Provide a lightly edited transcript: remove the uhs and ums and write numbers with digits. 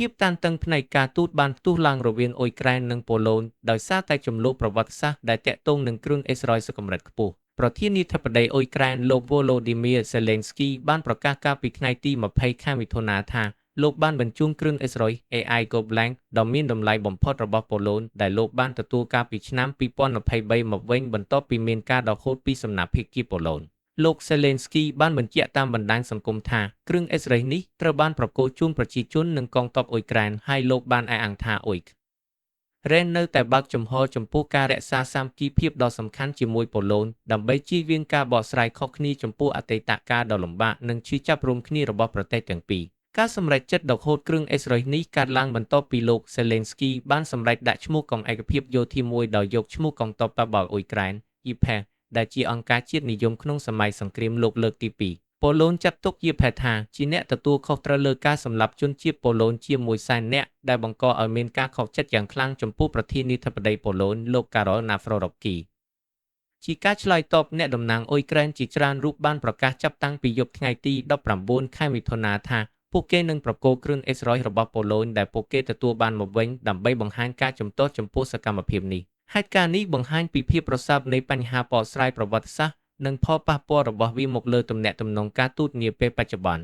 ភាពតានតឹងផ្នែកការទូតបានផ្ទុះឡើងរវាងអ៊ុយក្រែននិងប៉ូឡូញដោយសារតែចំនួនប្រវត្តិសាស្ត្រដែលតាក់ទងនឹងគ្រឿងអេសរ៉ុយសកម្រិតខ្ពស់ប្រធានាធិបតីអ៊ុយក្រែនលោក Volodymyr Zelensky បានប្រកាសកាលពីថ្ងៃទី20 ខែមិថុនាថាលោកបានបញ្ជូនគ្រឿងអេសរ៉ុយ AI Golang ដ៏មានតម្លៃបំផុតរបស់ប៉ូឡូញដែលលោកបានទទួលកាលពីឆ្នាំ2023មកវិញបន្ទាប់ពីមានការដកហូតពីសំណាក់ភាគីប៉ូឡូញលោក Zelensky បានបញ្ជាក់តាមបណ្ដាញសង្គមថាគ្រឿងអេសរ៉ុយនេះត្រូវបានប្រគល់ជូនប្រជាជននិងកងទ័ពអ៊ុយក្រែនហើយលោកបានអះអាងថាអ៊ុយក្រែននៅតែបើកចំហចំពោះការរក្សាសាមគ្គីភាពដ៏សំខាន់ជាមួយប៉ូឡូញដើម្បីជៀសវាងការបកស្រាយខុសគ្នាចំពោះអតីតកាលដ៏លំបាកនិងឈឺចាប់រួមគ្នារបស់ប្រទេសទាំងពីរការសម្រេចចិត្តដកហូតគ្រឿងអេសរ៉ុយនេះកើតឡើងបន្ទាប់ពីលោក Zelensky បានសម្រេចដាក់ឈ្មោះកងឯកភាពយោធាមួយដោយយកឈ្មោះកងទ័ពតបអ៊ុយក្រែន IPEF ដែលជាអង្គការជាតិនិយមក្នុងសម័យសង្គ្រាមលោកលើកទី2ប៉ូឡូញចាត់ទុក IPEF ថាជាអ្នកទទួលខុសត្រូវលើការសម្លាប់ជនជាតិប៉ូឡូញជាង100,000នាក់ដែលបង្កឲ្យមានការខកចិត្តយ៉ាងខ្លាំងចំពោះប្រធានាធិបតីប៉ូឡូញលោក Karol Nawrocki ជាការឆ្លើយតបអ្នកតំណាងអ៊ុយក្រែនជាច្រើនរូបបានប្រកាសចាប់តាំងពីយប់ថ្ងៃទី19 ខែមិថុនាថាពួកគេនឹងប្រគល់គ្រឿងអេសរ៉ុយរបស់ប៉ូឡូញដែលពួកគេទទួលបានមកវិញដើម្បីបង្ហាញការជំទាស់ចំពោះសកម្មភាពនេះហេតុការណ៍នេះបង្ហាញពីភាពប្រសើរនៃបញ្ហាបកស្រាយប្រវត្តិសាស្ត្រនិងផលប៉ះពាល់របស់វាមកលើទំនាក់ទំនងការទូតនាពេលបច្ចុប្បន្ន